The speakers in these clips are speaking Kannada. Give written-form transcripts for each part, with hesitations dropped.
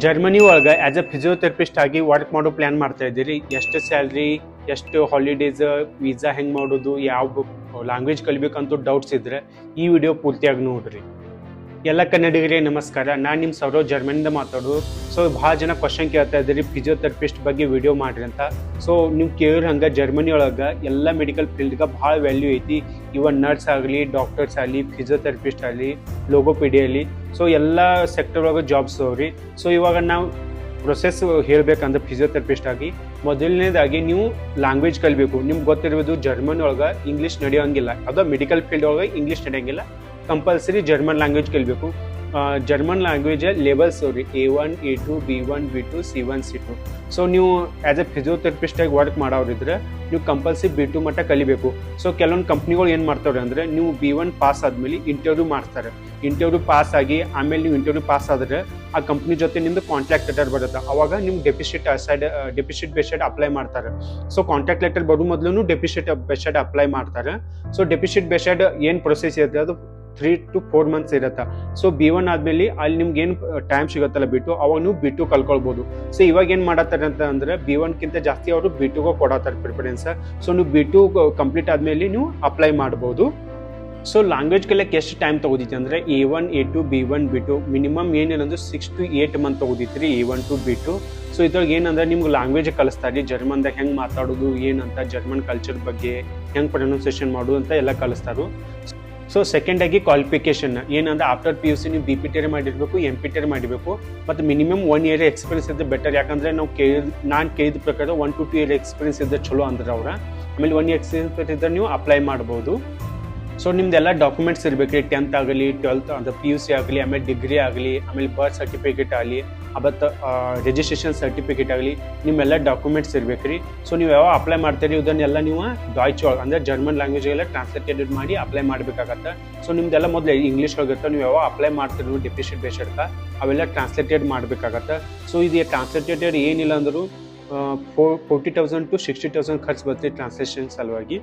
ಜರ್ಮನಿ ಒಳಗೆ ಆಸ್ ಎ ಫಿಸಿಯೋಥೆರಪಿಸ್ಟ್ ಆಗಿ ವರ್ಕ್ ಮಾಡೋ ಪ್ಲಾನ್ ಮಾಡ್ತಾ ಇದ್ದೀರಿ. ಎಷ್ಟು ಸ್ಯಾಲ್ರಿ, ಎಷ್ಟು ಹಾಲಿಡೇಸ್, ವೀಸಾ ಹೆಂಗೆ ಮಾಡೋದು, ಯಾವ ಲ್ಯಾಂಗ್ವೇಜ್ ಕಲಿಬೇಕಂತೂ ಡೌಟ್ಸ್ ಇದ್ರೆ ಈ ವಿಡಿಯೋ ಪೂರ್ತಿಯಾಗಿ ನೋಡ್ರಿ. ಎಲ್ಲ ಕನ್ನಡಿಗರಿಗೆ ನಮಸ್ಕಾರ. ನಾನು ನಿಮ್ಮ ಸೌರವ್ ಜರ್ಮನಿಯಿಂದ ಮಾತಾಡೋದು. ಸೊ ಭಾಳ ಜನ ಕ್ವಶನ್ ಕೇಳ್ತಾ ಇದ್ದೀರಿ ಫಿಸಿಯೋಥೆರಪಿಸ್ಟ್ ಬಗ್ಗೆ ವಿಡಿಯೋ ಮಾಡ್ರಿ ಅಂತ. ಸೊ ನೀವು ಕೇಳಿರ ಹಂಗೆ ಜರ್ಮನಿ ಒಳಗೆ ಎಲ್ಲ ಮೆಡಿಕಲ್ ಫೀಲ್ಡ್ಗೆ ಭಾಳ ವ್ಯಾಲ್ಯೂ ಐತಿ. ಇವನ್ ನರ್ಸ್ ಆಗಲಿ, ಡಾಕ್ಟರ್ಸ್ ಆಗಲಿ, ಫಿಸಿಯೋಥೆರಪಿಸ್ಟ್ ಆಗಲಿ, ಲೋಗೋಪಿಡಿ ಆಗಲಿ, ಸೊ ಎಲ್ಲ ಸೆಕ್ಟರ್ ಒಳಗೆ ಜಾಬ್ಸ್ ಅವ್ರಿ. ಸೊ ಇವಾಗ ನಾವು ಪ್ರೊಸೆಸ್ ಹೇಳ್ಬೇಕಂದ್ರೆ ಫಿಸಿಯೋಥೆರಪಿಸ್ಟ್ ಆಗಿ ಮೊದಲನೇದಾಗಿ ನೀವು ಲ್ಯಾಂಗ್ವೇಜ್ ಕಲಿಬೇಕು. ನಿಮ್ಗೆ ಗೊತ್ತಿರ್ಬೋದು ಜರ್ಮನ್ ಒಳಗೆ ಇಂಗ್ಲೀಷ್ ನಡೆಯೋಂಗಿಲ್ಲ. ಅದು ಮೆಡಿಕಲ್ ಫೀಲ್ಡ್ ಒಳಗೆ ಇಂಗ್ಲೀಷ್ ನಡೆಯೋಂಗಿಲ್ಲ. ಕಂಪಲ್ಸರಿ ಜರ್ಮನ್ ಲ್ಯಾಂಗ್ವೇಜ್ ಕಲಿಬೇಕು. ಜರ್ಮನ್ ಲ್ಯಾಂಗ್ವೇಜ್ ಲೆವೆಲ್ಸ್ ಅವ್ರಿ A1, A2, B1, B2, C1, C2. So ನೀವು ಆ್ಯಸ್ ಎ ಫಿಸಿಯೋಥೆರಪಿಸ್ಟ್ ಆಗಿ ವರ್ಕ್ ಮಾಡೋರಿದ್ರೆ ನೀವು ಕಂಪಲ್ಸರಿ B2 ಮಟ್ಟ ಕಲಿಬೇಕು. ಸೊ ಕೆಲವೊಂದು ಕಂಪ್ನಿಗಳು ಏನು ಮಾಡ್ತಾರೆ ಅಂದರೆ ನೀವು B1 ಪಾಸ್ ಆದಮೇಲೆ ಇಂಟರ್ವ್ಯೂ ಮಾಡ್ತಾರೆ. ಇಂಟರ್ವ್ಯೂ ಪಾಸ್ ಆಗಿ ಆಮೇಲೆ ನೀವು ಇಂಟರ್ವ್ಯೂ ಪಾಸ್ ಆದರೆ ಆ ಕಂಪ್ನಿ ಜೊತೆ ನಿಮ್ದು ಕಾಂಟ್ರಾಕ್ಟ್ ಲೆಟರ್ ಬರುತ್ತೆ. ಅವಾಗ ನಿಮ್ಗೆ ಡೆಪಿಸಿಟ್ ಬೇಸ್ಡ್ ಅಪ್ಲೈ ಮಾಡ್ತಾರೆ. ಸೊ ಕಾಂಟ್ರಾಕ್ಟ್ ಲೆಟರ್ ಬರೋ ಮೊದಲು ಡೆಪಿಸಿಟ್ ಬೇಸ್ಡ್ ಅಪ್ಲೈ ಮಾಡ್ತಾರೆ. ಸೊ ಡೆಪಿಸಿಟ್ ಬೇಸ್ಡ್ ಏನು ಪ್ರೊಸೆಸ್ ಇರುತ್ತೆ ಅದು 3 to 4 months ಇರುತ್ತೆ. ಸೊ B1 ಆದ್ಮೇಲೆ ಅಲ್ಲಿ ನಿಮ್ಗೆ ಏನು ಟೈಮ್ ಸಿಗುತ್ತಲ್ಲ B2, ಅವಾಗ ನೀವು B2 ಕಲ್ಕೊಳ್ಬೋದು. ಸೊ ಇವಾಗ ಏನು ಮಾಡತ್ತಾರೆ ಅಂತ ಅಂದ್ರೆ B1ಕ್ಕಿಂತ ಜಾಸ್ತಿ ಅವರು B2ಗೆ ಕೊಡತ್ತಾರೆ ಪ್ರಿಫರೆನ್ಸ್. ಸೊ ನೀವು B2 ಕಂಪ್ಲೀಟ್ ಆದ್ಮೇಲೆ ನೀವು ಅಪ್ಲೈ ಮಾಡ್ಬೋದು. ಸೊ ಲ್ಯಾಂಗ್ವೇಜ್ ಕಲಿಯಕ್ಕೆ ಎಷ್ಟು ಟೈಮ್ ತಗೋದಿತ್ತು ಅಂದರೆ A1, A2, B1, B2 minimum ಏನೇನಂದ್ರೆ 6 to 8 months ತಗೋದಿತ್ತು ರೀ A1 to B2. ಸೊ ಇದ್ರಾಗ ಏನಂದ್ರೆ ನಿಮ್ಗೆ ಲ್ಯಾಂಗ್ವೇಜ್ ಕಲಿಸ್ತಾರೆ. ಜರ್ಮನ್ದಾಗ ಹೆಂಗೆ ಮಾತಾಡೋದು ಏನಂತ, ಜರ್ಮನ್ ಕಲ್ಚರ್ ಬಗ್ಗೆ ಹೆಂಗೆ ಪ್ರೊನೌನ್ಸಿಯೇಷನ್ ಮಾಡೋದು ಅಂತ ಎಲ್ಲ ಕಲಿಸ್ತಾರೆ. ಸೊ ಸೆಕೆಂಡಾಗಿ ಕ್ವಾಲಿಫಿಕೇಷನ್ ಏನಂದ್ರೆ ಆಫ್ಟರ್ PUC ನೀವು BPT ಮಾಡಿರಬೇಕು, MPT ಮಾಡಿರಬೇಕು, ಮತ್ತು ಮಿನಿಮಮ್ 1 year ಎಕ್ಸ್ಪೀರಿಯನ್ಸ್ ಇದ್ದರೆ ಬೆಟರ್. ಯಾಕಂದರೆ ನಾನು ಕೇಳಿದ ಪ್ರಕಾರ 1 to 2 year ಎಕ್ಸ್ಪೀರಿಯನ್ಸ್ ಇದ್ದರೆ ಚಲೋ ಅಂದ್ರೆ ಅವ್ರ. ಆಮೇಲೆ 1 year ಎಕ್ಸ್ಪೀರಿಯನ್ಸ್ ಇದ್ದರೆ ನೀವು ಅಪ್ಲೈ ಮಾಡ್ಬೋದು. ಸೊ ನಿಮ್ದೆಲ್ಲ ಡಾಕ್ಯುಮೆಂಟ್ಸ್ ಇರಬೇಕು ರೀ. 10th ಆಗಲಿ, 12th ಅಂದರೆ PUC ಆಗಲಿ, ಆಮೇಲೆ ಡಿಗ್ರಿ ಆಗಲಿ, ಆಮೇಲೆ ಬರ್ತ್ ಸರ್ಟಿಫಿಕೇಟ್ ಆಗಲಿ, ಮತ್ತು ರಿಜಿಸ್ಟ್ರೇಷನ್ ಸರ್ಟಿಫಿಕೇಟ್ ಆಗಲಿ, ನಿಮ್ಮೆಲ್ಲ ಡಾಕ್ಯುಮೆಂಟ್ಸ್ ಇರ್ಬೇಕು ರೀ. ಸೊ ನೀವು ಯಾವಾಗ ಅಪ್ಲೈ ಮಾಡ್ತೀರಿ ಇದನ್ನೆಲ್ಲ ನೀವು ಡಾಯ್ಚ್ ಒಳಗೆ ಅಂದರೆ ಜರ್ಮನ್ ಲ್ಯಾಂಗ್ವೇಜ್ಗೆಲ್ಲ ಟ್ರಾನ್ಸ್ಲೇಟೆಡ್ ಮಾಡಿ ಅಪ್ಲೈ ಮಾಡಬೇಕಾಗತ್ತೆ. ಸೊ ನಿಮ್ದೆಲ್ಲ ಮೊದಲು ಇಂಗ್ಲೀಷ್ ಒಳಗಿರುತ್ತೆ. ನೀವು ಯಾವಾಗ ಅಪ್ಲೈ ಮಾಡ್ತೀರಿ ಡೆಪಿಸಿಟ್ ಬೇಸ್ಡ್ಗೆ ಅವೆಲ್ಲ ಟ್ರಾನ್ಸ್ಲೇಟೆಡ್ ಮಾಡಬೇಕಾಗತ್ತೆ. ಸೊ ಇದು ಟ್ರಾನ್ಸ್ಲೇಟೆಡ್ ಏನಿಲ್ಲ ಅಂದರೂ 40,000 to 60,000 ಖರ್ಚು ಬರ್ತದೆ ಟ್ರಾನ್ಸ್ಲೇಷನ್ ಸಲುವಾಗಿ.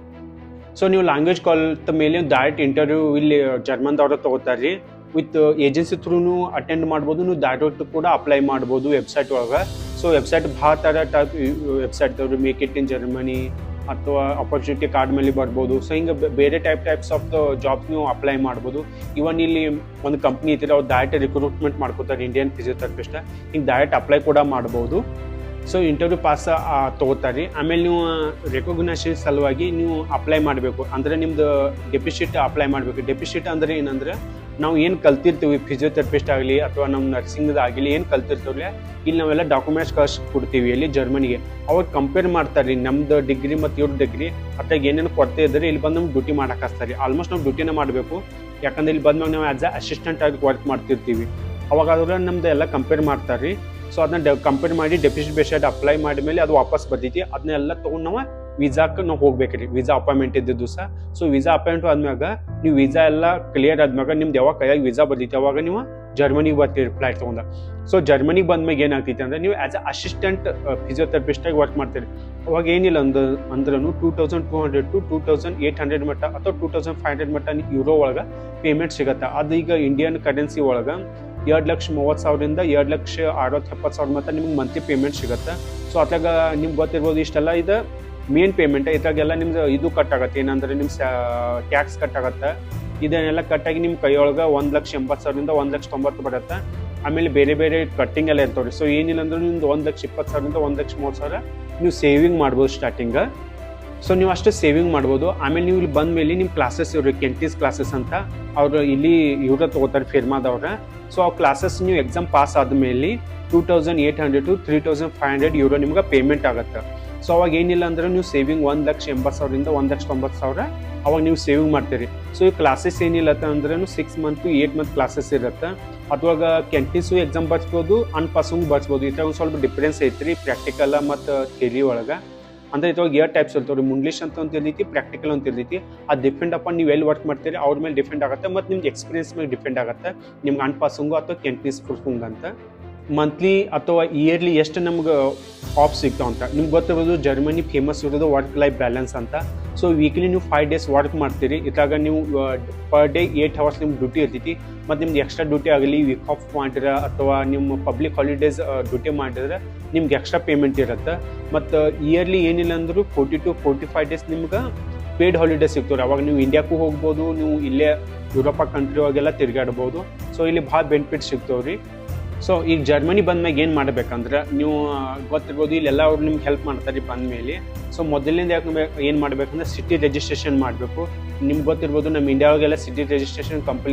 ಸೊ ನೀವು ಲ್ಯಾಂಗ್ವೇಜ್ ಕಲಿತ ಮೇಲೆ ಡೈರೆಕ್ಟ್ ಇಂಟರ್ವ್ಯೂ ಇಲ್ಲಿ ಜರ್ಮನ್ದವ್ರ ತೊಗೋತಾರೆ ರೀ. ವಿತ್ ಏಜೆನ್ಸಿ ಥ್ರೂನು ಅಟೆಂಡ್ ಮಾಡ್ಬೋದು. ನೀವು ಡೈರೆಕ್ಟ್ ಕೂಡ ಅಪ್ಲೈ ಮಾಡ್ಬೋದು ವೆಬ್ಸೈಟ್ ಒಳಗೆ. ಸೊ ವೆಬ್ಸೈಟ್ ಭಾಳ ಥರ ಟೈಪ್ ವೆಬ್ಸೈಟ್ ಅವ್ರು ಮೇಕ್ ಇಟ್ ಇನ್ ಜರ್ಮನಿ ಅಥವಾ ಅಪರ್ಚುನಿಟಿ ಕಾರ್ಡ್ ಮೇಲೆ ಬರ್ಬೋದು. ಸೊ ಹಿಂಗೆ ಬೇರೆ ಟೈಪ್ಸ್ ಆಫ್ ಜಾಬ್ಸ್ ನೀವು ಅಪ್ಲೈ ಮಾಡ್ಬೋದು. ಇವನ್ ಇಲ್ಲಿ ಒಂದು ಕಂಪ್ನಿ ಇರ್ತಿಲ್ಲ, ಅವ್ರು ಡೈರೆಕ್ಟ್ ರಿಕ್ರೂಟ್ಮೆಂಟ್ ಮಾಡ್ಕೋತಾರೆ ಇಂಡಿಯನ್ ಫಿಸಿಯೋಥೆರಪಿಸ್ಟ್. ಹಿಂಗೆ ಡೈರೆಕ್ಟ್ ಅಪ್ಲೈ ಕೂಡ ಮಾಡ್ಬೋದು. ಸೊ ಇಂಟರ್ವ್ಯೂ ಪಾಸ್ ತೊಗೋತಾರೆ. ಆಮೇಲೆ ನೀವು ರೆಕಗ್ನೈಷನ್ ಸಲುವಾಗಿ ನೀವು ಅಪ್ಲೈ ಮಾಡಬೇಕು. ಅಂದರೆ ನಿಮ್ದು ಡೆಪಿಸಿಟ್ ಅಪ್ಲೈ ಮಾಡಬೇಕು. ಡೆಪಿಸಿಟ್ ಅಂದರೆ ಏನಂದ್ರೆ ನಾವು ಏನು ಕಲ್ತಿರ್ತೀವಿ ಫಿಸಿಯೋಥೆರಪಿಸ್ಟ್ ಆಗಲಿ ಅಥವಾ ನಮ್ಮ ನರ್ಸಿಂಗ್ದಾಗಲಿ ಏನು ಕಲ್ತಿರ್ತೀವಿ ಇಲ್ಲಿ ನಾವೆಲ್ಲ ಡಾಕ್ಯುಮೆಂಟ್ಸ್ ಕಳ್ಸಿ ಕೊಡ್ತೀವಿ ಇಲ್ಲಿ ಜರ್ಮನಿಗೆ. ಅವ್ರು ಕಂಪೇರ್ ಮಾಡ್ತಾರೆ ರೀ ನಮ್ದು ಡಿಗ್ರಿ ಮತ್ತು ಇವ್ರ ಡಿಗ್ರಿ ಅಥವಾ ಏನೇನು ಕೊರತೆ ಇದ್ದರೆ ಇಲ್ಲಿ ಬಂದು ನಮ್ಗೆ ಡ್ಯೂಟಿ ಮಾಡಕ್ಕೆ ಹಚ್ತಾರೆ. ಆಲ್ಮೋಸ್ಟ್ ನಾವು ಡ್ಯೂಟಿನೇ ಮಾಡಬೇಕು. ಯಾಕಂದ್ರೆ ಇಲ್ಲಿ ಬಂದಾಗ ನಾವು ಆ್ಯಸ್ ಅ ಅಸಿಸ್ಟೆಂಟ್ ಆಗಿ ವರ್ಕ್ ಮಾಡ್ತಿರ್ತೀವಿ. ಅವಾಗಾದ್ರೆ ನಮ್ದು ಎಲ್ಲ ಕಂಪೇರ್ ಮಾಡ್ತಾರೆ ರೀ. ಸೊ ಅದನ್ನ ಕಂಪೇರ್ ಮಾಡಿ ಡೆಪಿಸಿಟ್ ಬೇಸ್ಡ್ ಅಪ್ಲೈ ಮಾಡಿದ್ಮೇಲೆ ಅದು ವಾಪಸ್ ಬರ್ತೈತಿ. ಅದನ್ನೆಲ್ಲ ತೊಗೊಂಡು ನಾವು ವೀಸಾಕ್ಕೆ ನಾವು ಹೋಗ್ಬೇಕ್ರಿ. ವೀಸಾ ಅಪಾಯಿಂಟ್ಮೆಂಟ್ ಇದ್ದ ದಿವಸ. ಸೊ ವೀಸಾ ಅಪಾಯಿಂಟ್ ಆದ್ಮ್ಯಾಗ ನೀವು ವೀಸಾ ಎಲ್ಲ ಕ್ಲಿಯರ್ ಆದ್ಮ್ಯಾಗ ನಿಮ್ದು ಯಾವಾಗ ಕೈಯಾಗಿ ವೀಸಾ ಬರ್ತೈತಿ ಅವಾಗ ನೀವು ಜರ್ಮನಿಗೆ ಬರ್ತೀರಿ ಫ್ಲೈಟ್ ತೊಗೊಂಡ. ಸೊ ಜರ್ಮನಿಗೆ ಬಂದ್ಮೇಲೆ ಏನಾಗ್ತೈತಿ ಅಂದ್ರೆ ನೀವು ಆಸ್ ಅ ಅಸಿಸ್ಟೆಂಟ್ ಫಿಸಿಯೋಥೆರಪಿಸ್ಟ್ ಆಗಿ ವರ್ಕ್ ಮಾಡ್ತೀರಿ. ಅವಾಗ ಏನಿಲ್ಲ ಅಂದ್ರೂ 2,200 to 2,800 ಮಟ್ಟ ಅಥವಾ 2,500 ಮಟ್ಟ ಯೂರೋ ಒಳಗೆ ಪೇಮೆಂಟ್ ಸಿಗತ್ತೆ. ಅದು ಈಗ ಇಂಡಿಯನ್ ಕರೆನ್ಸಿ ಒಳಗೆ 2,30,000 2,60,70,000 ಮಟ್ಟ ನಿಮ್ಗೆ ಮಂತ್ಲಿ ಪೇಮೆಂಟ್ ಸಿಗುತ್ತೆ. ಸೊ ಅದ್ರಾಗ ನಿಮ್ಗೆ ಗೊತ್ತಿರ್ಬೋದು ಇಷ್ಟೆಲ್ಲ ಇದು ಮೇನ್ ಪೇಮೆಂಟ್. ಇದ್ರಾಗೆಲ್ಲ ನಿಮ್ದು ಇದು ಕಟ್ ಆಗುತ್ತೆ. ಏನಂದ್ರೆ ನಿಮ್ಮ ಟ್ಯಾಕ್ಸ್ ಕಟ್ ಆಗುತ್ತೆ. ಇದನ್ನೆಲ್ಲ ಕಟ್ಟಾಗಿ ನಿಮ್ಮ ಕೈಯೊಳಗೆ 1,80,000 1,90,000 ಬರುತ್ತೆ. ಆಮೇಲೆ ಬೇರೆ ಬೇರೆ ಕಟ್ಟಿಂಗ್ ಎಲ್ಲ ಇರ್ತಾವ್ರಿ. ಸೊ ಏನಿಲ್ಲ ಅಂದ್ರೆ ನಿಮ್ದು 1,20,000 1,30,000 ನೀವು ಸೇವಿಂಗ್ ಮಾಡ್ಬೋದು ಸ್ಟಾರ್ಟಿಂಗ್. ಸೊ ನೀವು ಅಷ್ಟು ಸೇವಿಂಗ್ ಮಾಡ್ಬೋದು. ಆಮೇಲೆ ನೀವು ಇಲ್ಲಿ ಬಂದ ಮೇಲೆ ನಿಮ್ಮ ಕ್ಲಾಸಸ್ ಇವ್ರಿ ಕೆಂಟೀಸ್ ಕ್ಲಾಸಸ್ ಅಂತ ಅವರು ಇಲ್ಲಿ ಇವ್ರ ತೊಗೋತಾರೆ ಫಿರ್ಮಾದವ್ರ. ಸೊ ಆ ಕ್ಲಾಸಸ್ ನೀವು ಎಕ್ಸಾಮ್ ಪಾಸ್ ಆದಮೇಲೆ 2,800 to 3,500 ಯೂರೋ ನಿಮ್ಗೆ ಪೇಮೆಂಟ್ ಆಗುತ್ತೆ. ಸೊ ಅವಾಗ ಏನಿಲ್ಲ ಅಂದ್ರೆ ನೀವು ಸೇವಿಂಗ್ 1,80,000 1,90,000 ಅವಾಗ ನೀವು ಸೇವಿಂಗ್ ಮಾಡ್ತೀರಿ. ಸೊ ಈ ಕ್ಲಾಸಸ್ ಏನಿಲ್ಲ ಅಂದ್ರೆ 6 months to 8 months ಕ್ಲಾಸಸ್ ಇರುತ್ತೆ. ಅಥವಾ ಕೆಂಟೀಸು ಎಕ್ಸಾಮ್ ಬರ್ಸ್ಬೋದು, ಅನ್ಪಾಸಿಂಗ್ ಬರ್ಸ್ಬೋದು. ಇದ್ರಾಗ ಒಂದು ಸ್ವಲ್ಪ ಡಿಫ್ರೆನ್ಸ್ ಐತ್ರಿ ಪ್ರಾಕ್ಟಿಕಲ್ ಮತ್ತು ಥಿಯರಿ ಒಳಗೆ. ಅಂದರೆ ಇದ್ರಾಗ 2 ಟೈಪ್ಸ್ ಇರ್ತಾವೆ ರೀ. ಮುಂಗ್ಲೀಷ್ ಅಂತ ಒಂದು ಇರ್ತೈತಿ, ಪ್ರಾಕ್ಟಿಕಲ್ ಅಂತ ಇರ್ತೈತಿ. ಅದು ಡಿಪೆಂಡ್ ಅಪಾನ್ ನೀವು ಎಲ್ಲಿ ವರ್ಕ್ ಮಾಡ್ತೀರಿ ಅವ್ರ ಮೇಲೆ ಡಿಪೆಂಡ್ ಆಗುತ್ತೆ. ಮತ್ತು ನಿಮ್ಗೆ ಎಕ್ಸ್ಪೀರಿಯನ್ಸ್ ಮೇಲೆ ಡಿಪೆಂಡ್ ಆಗುತ್ತೆ. ನಿಮ್ಗೆ ಅನ್ಪಾಸಿಂಗು ಅಥವಾ ಕೆಂಟೀಸ್ ಪ್ರೂಫಿಂಗ್ ಅಂತ. ಮಂತ್ಲಿ ಅಥವಾ ಇಯರ್ಲಿ ಎಷ್ಟು ನಮ್ಗೆ ಆಫ್ ಸಿಗ್ತಾವ ಅಂತ ನಿಮ್ಗೆ ಗೊತ್ತಿರೋದು ಜರ್ಮನಿ ಫೇಮಸ್ ಇರೋದು ವರ್ಕ್ ಲೈಫ್ ಬ್ಯಾಲೆನ್ಸ್ ಅಂತ. ಸೊ ವೀಕ್ಲಿ ನೀವು 5 ಡೇಸ್ ವರ್ಕ್ ಮಾಡ್ತೀರಿ, ಇದ್ರಾಗ ನೀವು ಪರ್ ಡೇ 8 ಅವರ್ಸ್ ನಿಮ್ಗೆ ಡ್ಯೂಟಿ ಇರ್ತೈತಿ. ಮತ್ತು ನಿಮ್ಗೆ ಎಕ್ಸ್ಟ್ರಾ ಡ್ಯೂಟಿ ಆಗಲಿ ವೀಕ್ ಆಫ್ ಮಾಡಿದ್ರೆ ಅಥವಾ ನಿಮ್ಮ ಪಬ್ಲಿಕ್ ಹಾಲಿಡೇಸ್ ಡ್ಯೂಟಿ ಮಾಡಿದ್ರೆ ನಿಮ್ಗೆ ಎಕ್ಸ್ಟ್ರಾ ಪೇಮೆಂಟ್ ಇರುತ್ತೆ. ಮತ್ತು ಇಯರ್ಲಿ ಏನಿಲ್ಲ ಅಂದರೂ 40 to 45 ಡೇಸ್ ನಿಮ್ಗೆ ಪೇಯ್ಡ್ ಹಾಲಿಡೇಸ್ ಸಿಗ್ತಾರೆ. ಅವಾಗ ನೀವು ಇಂಡಿಯಾಕ್ಕೂ ಹೋಗ್ಬೋದು, ನೀವು ಇಲ್ಲೇ ಯುರೋಪ ಕಂಟ್ರಿ ಒಳಗೆಲ್ಲ ತಿರುಗಾಡ್ಬೋದು. ಸೊ ಇಲ್ಲಿ ಭಾಳ ಬೆನಿಫಿಟ್ಸ್ ಸಿಗ್ತಾವ್ರಿ. ಸೊ ಈಗ ಜರ್ಮನಿ ಬಂದ್ಮ್ಯಾಗ ಏನು ಮಾಡ್ಬೇಕಂದ್ರೆ ನೀವು ಗೊತ್ತಿರ್ಬೋದು ಇಲ್ಲೆಲ್ಲ ಅವ್ರು ನಿಮ್ಗೆ ಹೆಲ್ಪ್ ಮಾಡ್ತಾರೆ ಬಂದಮೇಲೆ. ಸೊ ಮೊದಲಿಂದ ಯಾಕೆ ಏನು ಮಾಡ್ಬೇಕಂದ್ರೆ ಸಿಟಿ ರಿಜಿಸ್ಟ್ರೇಷನ್ ಮಾಡಬೇಕು. ನಿಮ್ಗೆ ಗೊತ್ತಿರ್ಬೋದು ನಮ್ಮ ಇಂಡಿಯಾವಾಗೆಲ್ಲ ಸಿಟಿ ರಿಜಿಸ್ಟ್ರೇಷನ್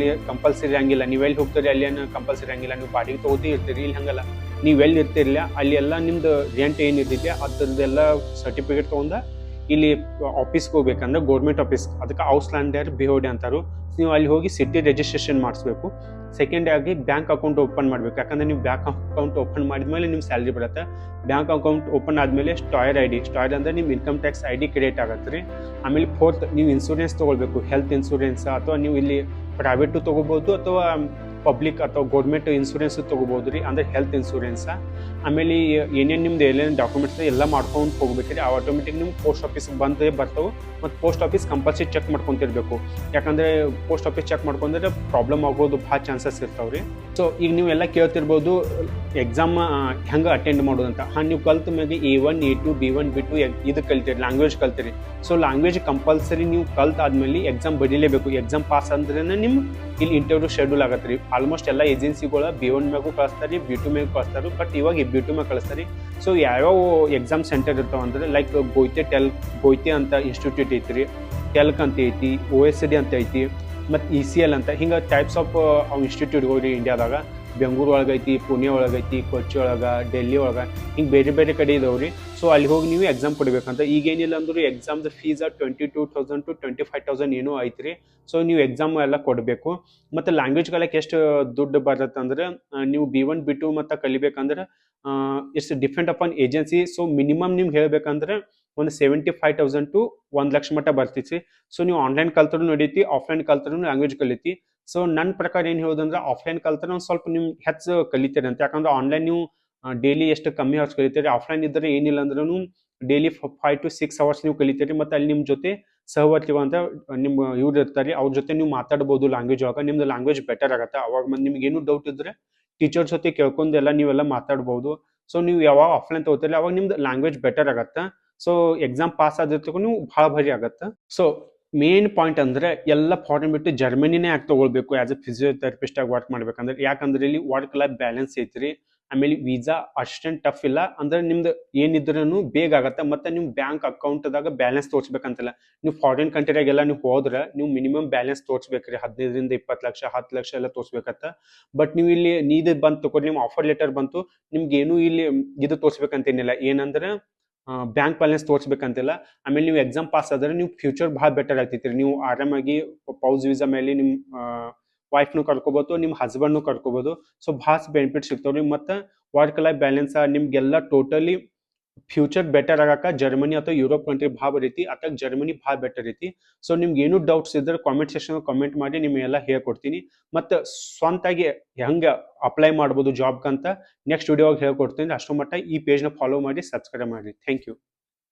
ಕಂಪಲ್ಸರಿ ಇರಂಗಿಲ್ಲ. ನೀವು ಎಲ್ಲಿ ಹೋಗ್ತೀರಿ ಅಲ್ಲಿ ಏನು ಕಂಪಲ್ಸರಿ ಇರಂಗಿಲ್ಲ, ನೀವು ಬಾಡಿಗೆ ತೊಗೋತಿ ಇರ್ತೀರಿ. ಇಲ್ಲಿ ಹಂಗಲ್ಲ, ನೀವು ಎಲ್ಲಿ ಇರ್ತಿರಲಿಲ್ಲ ಅಲ್ಲಿ ಎಲ್ಲ ನಿಮ್ದು ರೆಂಟ್ ಏನಿರ್ತೈತಿ ಅದ್ರದ್ದೆಲ್ಲ ಸರ್ಟಿಫಿಕೇಟ್ ತೊಗೊಂಡು ಇಲ್ಲಿ ಆಫೀಸ್ಗೆ ಹೋಗ್ಬೇಕಂದ್ರೆ ಗೌರ್ಮೆಂಟ್ ಆಫೀಸ್, ಅದಕ್ಕೆ ಔಸ್ಲ್ಯಾಂಡರ್ ಬಿಹೋಡಿ ಅಂತಾರು. ನೀವು ಅಲ್ಲಿ ಹೋಗಿ ಸಿಟಿ ರಿಜಿಸ್ಟ್ರೇಷನ್ ಮಾಡಿಸ್ಬೇಕು. ಸೆಕೆಂಡ್ ಆಗಿ ಬ್ಯಾಂಕ್ ಅಕೌಂಟ್ ಓಪನ್ ಮಾಡಬೇಕು, ಯಾಕಂದ್ರೆ ನೀವು ಬ್ಯಾಂಕ್ ಅಕೌಂಟ್ ಓಪನ್ ಮಾಡಿದ್ಮೇಲೆ ನಿಮ್ಮ ಸ್ಯಾಲ್ರಿ ಬರುತ್ತೆ. ಬ್ಯಾಂಕ್ ಅಕೌಂಟ್ ಓಪನ್ ಆದಮೇಲೆ ಸ್ಟಾಯರ್ ಅಂದರೆ ನಿಮ್ಮ ಇನ್ಕಮ್ ಟ್ಯಾಕ್ಸ್ ID ಕ್ರಿಯೇಟ್ ಆಗುತ್ತೆ ರೀ. ಆಮೇಲೆ ಫೋರ್ತ್, ನೀವು ಇನ್ಶೂರೆನ್ಸ್ ತೊಗೊಳ್ಬೇಕು, ಹೆಲ್ತ್ ಇನ್ಶೂರೆನ್ಸ್ ಅಥವಾ ನೀವು ಇಲ್ಲಿ ಪ್ರೈವೇಟು ತೊಗೋಬೋದು ಅಥವಾ ಪಬ್ಲಿಕ್ ಅಥವಾ ಗೌರ್ಮೆಂಟ್ ಇನ್ಶೂರೆನ್ಸ್ ತೊಗೋಬೋದು ರೀ, ಅಂದರೆ ಹೆಲ್ತ್ ಇನ್ಶೂರೆನ್ಸ. ಆಮೇಲೆ ಏನೇನು ನಿಮ್ದು ಏನೇನು ಡಾಕ್ಯುಮೆಂಟ್ಸ್ ಎಲ್ಲ ಮಾಡ್ಕೊಂಡು ಹೋಗ್ಬೇಕ್ರಿ. ಆ ಆಟೋಮೆಟಿಕ್ ನಿಮ್ಗೆ ಪೋಸ್ಟ್ ಆಫೀಸ್ಗೆ ಬಂದೇ ಬರ್ತಾವೆ. ಮತ್ತು ಪೋಸ್ಟ್ ಆಫೀಸ್ ಕಂಪಲ್ಸರಿ ಚೆಕ್ ಮಾಡ್ಕೊತಿರ್ಬೇಕು, ಯಾಕಂದರೆ ಪೋಸ್ಟ್ ಆಫೀಸ್ ಚೆಕ್ ಮಾಡ್ಕೊಂಡ್ರೆ ಪ್ರಾಬ್ಲಮ್ ಆಗೋದು ಭಾಳ ಚಾನ್ಸಸ್ ಇರ್ತಾವೆ ರೀ. ಸೊ ಈಗ ನೀವೆಲ್ಲ ಕೇಳ್ತಿರ್ಬೋದು ಎಕ್ಸಾಮ್ ಹೆಂಗೆ ಅಟೆಂಡ್ ಮಾಡೋದು ಅಂತ. ನೀವು ಕಲ್ತ ಮ್ಯಾಗೆ A1 A2 B1 B2 ಇದು ಕಲ್ತೀರಿ, ಲ್ಯಾಂಗ್ವೇಜ್ ಕಲ್ತೀರಿ. ಸೊ ಲ್ಯಾಂಗ್ವೇಜ್ ಕಂಪಲ್ಸರಿ ನೀವು ಕಲ್ತಾದ್ಮೇಲೆ ಎಕ್ಸಾಮ್ ಬರೀಲೇಬೇಕು. ಎಕ್ಸಾಮ್ ಪಾಸ್ ಅಂದ್ರೆ ನಿಮ್ಮ ಇಲ್ಲಿ ಇಂಟರ್ವ್ಯೂ ಶೆಡ್ಯೂಲ್ ಆಗತ್ತೆ ರೀ. ಆಲ್ಮೋಸ್ಟ್ ಎಲ್ಲ ಏಜೆನ್ಸಿಗಳು B1 ಮ್ಯಾಗೂ ಕಳಿಸ್ತಾರೆ, B2 ಮ್ಯಾಗೂ ಕಳಿಸ್ತಾರೆ, ಬಟ್ ಇವಾಗ B2 ಮ್ಯಾಗ ಕಳಿಸ್ತಾರೆ. ಸೊ ಯಾವ್ಯಾವ ಎಕ್ಸಾಮ್ ಸೆಂಟರ್ ಇರ್ತಾವ ಅಂದ್ರೆ ಲೈಕ್ ಗೋಯ್ತೆ ಅಂತ ಇನ್ಸ್ಟಿಟ್ಯೂಟ್ ಐತಿ, ಟೆಲ್ಕ್ ಅಂತ ಐತಿ, OSD ಅಂತ ಐತಿ, ಮತ್ತು ECL ಅಂತ. ಹಿಂಗೆ ಟೈಪ್ಸ್ ಆಫ್ ಇನ್ಸ್ಟಿಟ್ಯೂಟ್ಗಳು ರೀ ಇಂಡಿಯಾದಾಗ. ಬೆಂಗಳೂರು ಒಳಗೈತಿ, ಪುಣೆ ಒಳಗೈತಿ, ಕೊಚ್ಚಿ ಒಳಗೆ, ಡೆಲ್ಲಿ ಒಳಗೆ, ಹಿಂಗೆ ಬೇರೆ ಬೇರೆ ಕಡೆ ಇದಾವೆ ರೀ. ಸೊ ಅಲ್ಲಿ ಹೋಗಿ ನೀವು ಎಕ್ಸಾಮ್ ಕೊಡಬೇಕಂತ. ಈಗೇನಿಲ್ಲ ಅಂದ್ರೆ ಎಕ್ಸಾಮ್ದು ಫೀಸ್ 22,000 to 25,000 ಏನೋ ಐತ್ರಿ. ಸೊ ನೀವು ಎಕ್ಸಾಮ್ ಎಲ್ಲ ಕೊಡಬೇಕು. ಮತ್ತು ಲ್ಯಾಂಗ್ವೇಜ್ ಕಲಿಯಕ್ಕೆ ಎಷ್ಟು ದುಡ್ಡು ಬರುತ್ತೆ ಅಂದ್ರೆ ನೀವು B1 B2 ಮತ್ತು ಕಲಿಬೇಕಂದ್ರೆ it's depend upon agency. So minimum ನಿಮ್ಗೆ ಹೇಳ್ಬೇಕಂದ್ರೆ ಒಂದು 75,000 to 1,00,000 ಮಟ್ಟ ಬರ್ತೈತಿ. ಸೊ ನೀವು ಆನ್ಲೈನ್ ಕಲ್ತರೂ ನಡೀತಿ, ಆಫ್ಲೈನ್ ಕಲ್ತರೂ ಲ್ಯಾಂಗ್ವೇಜ್ ಕಲಿತಿ. ಸೊ ನನ್ನ ಪ್ರಕಾರ ಏನು ಹೇಳೋದಂದ್ರೆ ಆಫ್ಲೈನ್ ಕಲ್ತ್ರೆ ಒಂದು ಸ್ವಲ್ಪ ನೀವು ಹೆಚ್ಚು ಕಲಿತೀರಿ ಅಂತ. ಯಾಕಂದ್ರೆ ಆನ್ಲೈನ್ ನೀವು ಡೈಲಿ ಎಷ್ಟು ಕಮ್ಮಿ ಅವರ್ಸ್ ಕಲಿತೀರಿ, ಆಫ್ಲೈನ್ ಇದ್ದರೆ ಏನಿಲ್ಲ ಅಂದ್ರೂ ಡೈಲಿ 5 to 6 ಅವರ್ಸ್ ನೀವು ಕಲಿತೀರಿ. ಮತ್ತು ಅಲ್ಲಿ ನಿಮ್ಮ ಜೊತೆ ಸಹವರ್ತಿಗಳು ಅಂತ ನಿಮ್ಮ ಇವ್ರು ಇರ್ತಾರೆ, ಅವ್ರ ಜೊತೆ ನೀವು ಮಾತಾಡ್ಬೋದು ಲ್ಯಾಂಗ್ವೇಜ್ ಒಳಗೆ. ನಿಮ್ದು ಲ್ಯಾಂಗ್ವೇಜ್ ಬೆಟರ್ ಆಗುತ್ತೆ. ಅವಾಗ ನಿಮ್ಗೆ ಏನು ಡೌಟ್ ಇದ್ರೆ ಟೀಚರ್ ಜೊತೆ ಕೇಳ್ಕೊಂಡೆಲ್ಲ ನೀವೆಲ್ಲ ಮಾತಾಡ್ಬೋದು. ಸೊ ನೀವು ಯಾವಾಗ ಆಫ್ಲೈನ್ ತಗೋತೀರಿ ಅವಾಗ ನಿಮ್ದು ಲ್ಯಾಂಗ್ವೇಜ್ ಬೆಟರ್ ಆಗುತ್ತೆ. ಸೊ ಎಕ್ಸಾಮ್ ಪಾಸ್ ಆದಿರ್ತಕ್ಕೂ ನೀವು ಭಾಳ ಭಾರಿ ಆಗುತ್ತೆ. ಸೊ ಮೇನ್ ಪಾಯಿಂಟ್ ಅಂದ್ರೆ ಎಲ್ಲ ಫಾರಿನ್ ಬಿಟ್ಟು ಜರ್ಮನಿನೇ ಯಾಕೆ ತಗೊಳ್ಬೇಕು ಆಸ್ ಎ ಫಿಸಿಯೋಥೆರಪಿಸ್ಟ್ ಆಗಿ ವರ್ಕ್ ಮಾಡ್ಬೇಕಂದ್ರೆ, ಯಾಕಂದ್ರೆ ಇಲ್ಲಿ ವರ್ಕ್ ಲೈಫ್ ಬ್ಯಾಲೆನ್ಸ್ ಐತ್ರಿ. ಆಮೇಲೆ ವೀಸಾ ಅಷ್ಟೇನು ಟಫ್ ಇಲ್ಲ, ಅಂದ್ರೆ ನಿಮ್ದು ಏನಿದ್ರೂ ಬೇಗ ಆಗತ್ತೆ. ಮತ್ತೆ ನೀವು ಬ್ಯಾಂಕ್ ಅಕೌಂಟ್ದಾಗ ಬ್ಯಾಲೆನ್ಸ್ ತೋರಿಸ್ಬೇಕಂತಿಲ್ಲ. ನೀವು ಫಾರಿನ್ ಕಂಟ್ರಿಯಾಗೆಲ್ಲ ನೀವು ಹೋದ್ರೆ ನೀವು ಮಿನಿಮಮ್ ಬ್ಯಾಲೆನ್ಸ್ ತೋರಿಸ್ಬೇಕ್ರಿ, 15ರಿಂದ 20 ಲಕ್ಷ 10 ಲಕ್ಷ ಎಲ್ಲ ತೋರಿಸ್ಬೇಕತ್ತ. ಬಟ್ ನೀವು ಇಲ್ಲಿ ನೀದು ಬಂತು ತಗೊಳ್ಳಿ, ನಿಮ್ಮ ಆಫರ್ ಲೆಟರ್ ಬಂತು, ನಿಮ್ಗೆ ಏನು ಇಲ್ಲಿ ಇದು ತೋರಿಸ್ಬೇಕಂತೇನಿಲ್ಲ, ಏನಂದ್ರೆ ಬ್ಯಾಂಕ್ ಬ್ಯಾಲೆನ್ಸ್ ತೋರಿಸ್ಬೇಕಂತಿಲ್ಲ. ಆಮೇಲೆ ನೀವು ಎಕ್ಸಾಮ್ ಪಾಸ್ ಆದ್ರೆ ನೀವು ಫ್ಯೂಚರ್ ಭಾಳ ಬೆಟರ್ ಆಗ್ತೈತಿ. ನೀವು ಆರಾಮಾಗಿ ಪೌಸ್ ವೀಸಾ ಮೇಲೆ ನಿಮ್ಮ ವೈಫ್ನು ಕರ್ಕೋಬೋದು, ನಿಮ್ಮ ಹಸ್ಬೆಂಡ್ನು ಕರ್ಕೋಬೋದು. ಸೊ ಭಾಳ ಬೆನಿಫಿಟ್ ಸಿಗ್ತಾವ್ರಿ. ಮತ್ತು ವರ್ಕ್ ಲೈಫ್ ಬ್ಯಾಲೆನ್ಸ್ ನಿಮ್ಗೆಲ್ಲ ಟೋಟಲಿ ಫ್ಯೂಚರ್ ಬೆಟರ್ ಆಗಕ್ಕೆ ಜರ್ಮನಿ ಅಥವಾ ಯುರೋಪ್ ಕಂಟ್ರಿ ಭಾಳ ಬರೀತಿ, ಅಥವಾ ಜರ್ಮನಿ ಭಾಳ ಬೆಟರ್ ಐತಿ. ಸೊ ನಿಮ್ಗೆ ಏನು ಡೌಟ್ಸ್ ಇದ್ರೆ ಕಾಮೆಂಟ್ ಸೆಕ್ಷನ್ ಕಾಮೆಂಟ್ ಮಾಡಿ ನಿಮಗೆಲ್ಲ ಹೇಳ್ಕೊಡ್ತೀನಿ. ಮತ್ತು ಸ್ವಂತಾಗಿ ಹೆಂಗೆ ಅಪ್ಲೈ ಮಾಡ್ಬೋದು ಜಾಬ್ಗಂತ ನೆಕ್ಸ್ಟ್ ವಿಡಿಯೋಗೆ ಹೇಳ್ಕೊಡ್ತೀನಿ. ಅಷ್ಟು ಮಟ್ಟ ಈ ಪೇಜ್ನ ಫಾಲೋ ಮಾಡಿ ಸಬ್ಸ್ಕ್ರೈಬ್ ಮಾಡಿ. Thank you.